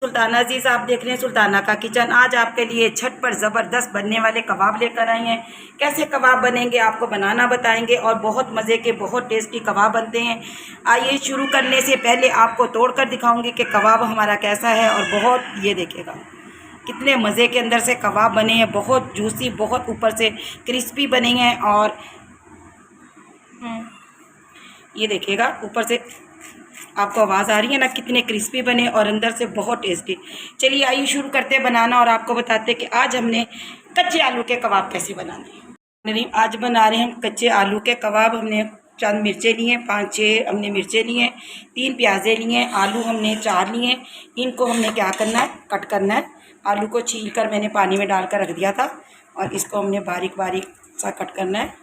सुल्ताना अजीज, आप देख रहे हैं सुल्ताना का किचन। आज आपके लिए छठ पर ज़बरदस्त बनने वाले कबाब लेकर आई हैं। कैसे कबाब बनेंगे आपको बनाना बताएंगे और बहुत मज़े के बहुत टेस्टी कबाब बनते हैं। आइए शुरू करने से पहले आपको तोड़कर दिखाऊंगी कि कबाब हमारा कैसा है। और बहुत ये देखिएगा कितने मज़े के अंदर से कबाब बने हैं, बहुत जूसी, बहुत ऊपर से क्रिस्पी बने हैं। और ये देखिएगा ऊपर से आपको आवाज़ आ रही है ना, कितने क्रिस्पी बने और अंदर से बहुत टेस्टी। चलिए आइए शुरू करते हैं बनाना और आपको बताते हैं कि आज हमने कच्चे आलू के कबाब कैसे बनाने हैं। आज बना रहे हैं हम कच्चे आलू के कबाब। हमने चंद मिर्चें ली हैं, 5-6 हमने मिर्चें ली हैं, 3 प्याज़ें ली हैं, आलू हमने 4 लिए हैं। इनको हमने क्या करना है, कट करना है। आलू को छील कर मैंने पानी में डाल कर रख दिया था और इसको हमने बारीक बारीक सा कट करना है।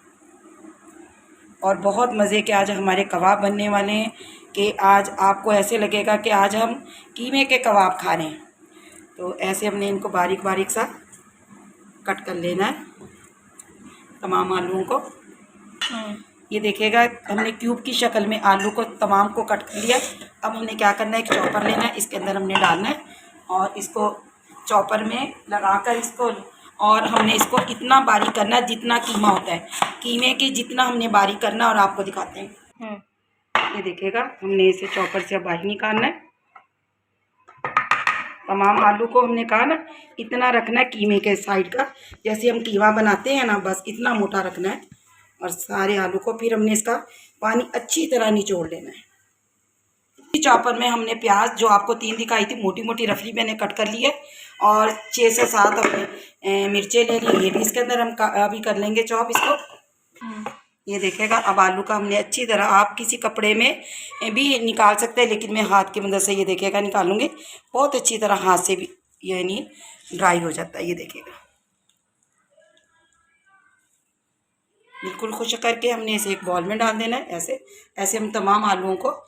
और बहुत मज़े के आज हमारे कबाब बनने वाले हैं कि आज आपको ऐसे लगेगा कि आज हम कीमे के कबाब खा रहे हैं। तो ऐसे हमने इनको बारीक बारीक सा कट कर लेना है तमाम आलूओं को। ये देखिएगा हमने क्यूब की शक्ल में आलू को तमाम को कट कर लिया। अब हमने क्या करना है, एक चॉपर लेना है, इसके अंदर हमने डालना है और इसको चॉपर में लगाकर इसको, और हमने इसको इतना बारीक करना है जितना कीमा होता है, कीमे की जितना हमने बारीक करना है। और आपको दिखाते हैं, ये देखिएगा हमने इसे चॉपर से बाहर निकालना है। तमाम आलू को हमने कहा ना इतना रखना है कीमे के साइड का, जैसे हम कीमा बनाते हैं ना, बस इतना मोटा रखना है। और सारे आलू को फिर हमने इसका पानी अच्छी तरह निचोड़ लेना है। चॉपर में हमने प्याज जो आपको 3 दिखाई थी मोटी मोटी रफली मैंने कट कर ली है, और 6 से 7 हमने मिर्चें ले ली, ये भी इसके अंदर हम अभी कर लेंगे चॉप इसको। ये देखिएगा अब आलू का हमने अच्छी तरह, आप किसी कपड़े में भी निकाल सकते हैं लेकिन मैं हाथ की मदद से ये देखिएगा निकालूंगी। बहुत अच्छी तरह हाथ से भी ये नहीं ड्राई हो जाता है। ये देखिएगा बिल्कुल खुश करके हमने इसे एक बॉल में डाल देना है। ऐसे ऐसे हम तमाम आलूओं को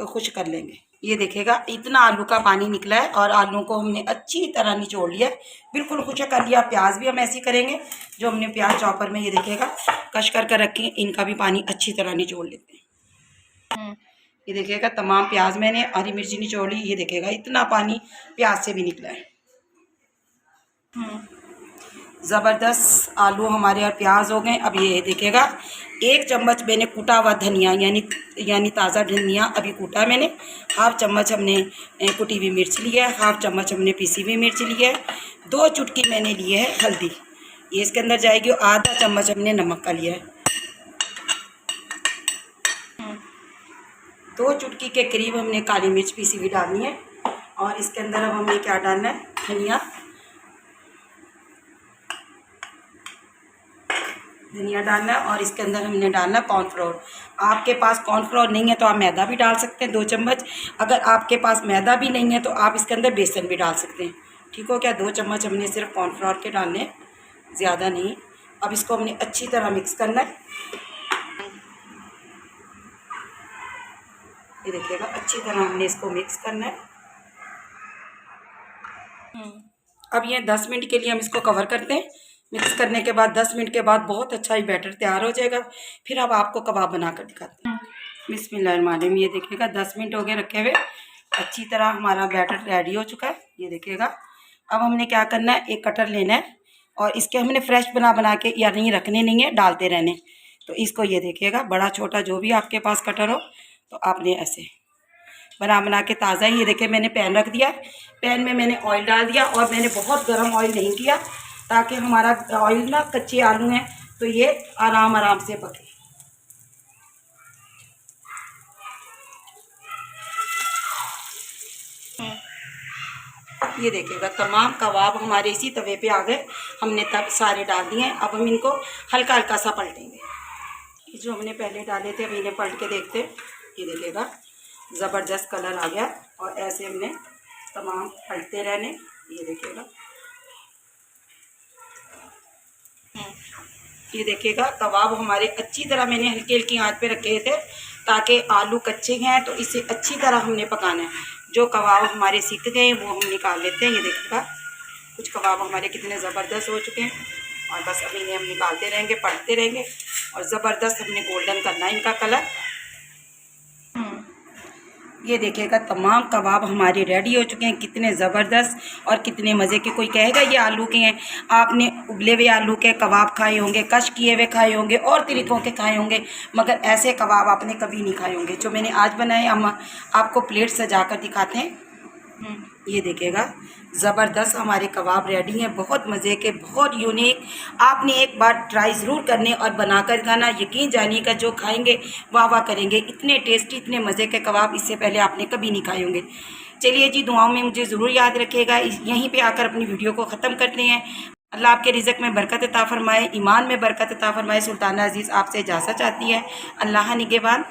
खुश कर लेंगे। ये देखिएगा इतना आलू का पानी निकला है और आलूओं को हमने अच्छी तरह निचोड़ लिया है, बिल्कुल खुश कर लिया। प्याज भी हम ऐसे ही करेंगे, जो हमने प्याज चॉपर में ये देखिएगा कश कर रखे, इनका भी पानी अच्छी तरह निचोड़ लेते हैं। ये देखिएगा तमाम प्याज मैंने, हरी मिर्ची निचोड़ ली। ये देखिएगा इतना पानी प्याज से भी निकला है। ज़बरदस्त आलू हमारे और प्याज हो गए। अब ये देखिएगा 1 चम्मच मैंने कूटा हुआ धनिया यानी ताज़ा धनिया अभी कूटा मैंने। 1/2 चम्मच हमने कुटी हुई मिर्च लिया है, 1/2 चम्मच हमने पीसी हुई मिर्च लिया है, 2 चुटकी मैंने लिए है हल्दी, ये इसके अंदर जाएगी। और आधा चम्मच हमने नमक का लिया है। 2 चुटकी के करीब हमने काली मिर्च पीसी हुई डालनी है। और इसके अंदर अब हमने क्या डालना है, धनिया डालना है। और इसके अंदर हमने डालना कॉर्नफ्लोर। आपके पास कॉर्नफ्लोर नहीं है तो आप मैदा भी डाल सकते हैं 2 चम्मच। अगर आपके पास मैदा भी नहीं है तो आप इसके अंदर बेसन भी डाल सकते हैं। ठीक हो क्या, 2 चम्मच हमने सिर्फ कॉर्नफ्लोर के डालने हैं, ज़्यादा नहीं। अब इसको हमने अच्छी तरह मिक्स करना है। ये देखिएगा अच्छी तरह हमने इसको मिक्स करना है। अब ये 10 मिनट के लिए हम इसको कवर करते हैं। मिक्स करने के बाद 10 मिनट के बाद बहुत अच्छा ही बैटर तैयार हो जाएगा। फिर अब आपको कबाब बना कर दिखाते हैं। बिस्मिल्लाहिर्रहमानिर्रहीम। ये देखिएगा 10 मिनट हो गए रखे हुए, अच्छी तरह हमारा बैटर रेडी हो चुका है। ये देखिएगा अब हमने क्या करना है, एक कटर लेना है और इसके हमने फ्रेश बना के या नहीं रखने नहीं है, डालते रहने। तो इसको ये देखिएगा बड़ा छोटा जो भी आपके पास कटर हो, तो आपने ऐसे बना के ताज़ा ही, ये देखिए मैंने पैन रख दिया। पैन में मैंने ऑयल डाल दिया और मैंने बहुत गर्म ऑयल नहीं किया, ताकि हमारा ऑयल ना, कच्चे आलू हैं तो ये आराम से पके। ये देखिएगा तमाम कबाब हमारे इसी तवे पे आ गए, हमने तब सारे डाल दिए हैं। अब हम इनको हल्का हल्का सा पलटेंगे। जो हमने पहले डाले थे अब इन्हें पलट के देखते हैं। ये देखिएगा ज़बरदस्त कलर आ गया और ऐसे हमने तमाम पलटते रहने। ये देखिएगा, ये देखिएगा कबाब हमारे अच्छी तरह मैंने हल्की हल्की आंच पे रखे थे, ताकि आलू कच्चे हैं तो इसे अच्छी तरह हमने पकाना है। जो कबाब हमारे सीख गए हैं वो हम निकाल लेते हैं। ये देखिएगा कुछ कबाब हमारे कितने ज़बरदस्त हो चुके हैं और बस अभी इन्हें हम निकालते रहेंगे, पलटते रहेंगे और ज़बरदस्त हमने गोल्डन करना है इनका कलर। ये देखिएगा तमाम कबाब हमारे रेडी हो चुके हैं। कितने ज़बरदस्त और कितने मज़े के। कोई कहेगा ये आलू के हैं, आपने उबले हुए आलू के कबाब खाए होंगे, कश किए हुए खाए होंगे और तरीक़ों के खाए होंगे, मगर ऐसे कबाब आपने कभी नहीं खाए होंगे जो मैंने आज बनाए। हम आपको प्लेट सजा कर दिखाते हैं। ये देखिएगा ज़बरदस्त हमारे कबाब रेडी हैं, बहुत मज़े के, बहुत यूनिक। आपने एक बार ट्राई ज़रूर करने और बनाकर खाना, यकीन जानिएगा जो खाएंगे वाह वाह करेंगे। इतने टेस्टी, इतने मज़े के कबाब इससे पहले आपने कभी नहीं खाए होंगे। चलिए जी, दुआओं में मुझे ज़रूर याद रखिएगा। यहीं पे आकर अपनी वीडियो को ख़त्म करते हैं। अल्लाह आपके रिज़्क़ में बरकत अता फ़रमाए, ईमान में बरकत अता फ़रमाए। सुल्ताना अज़ीज़ आपसे इजाज़त चाहती है। अल्लाह निगहबान।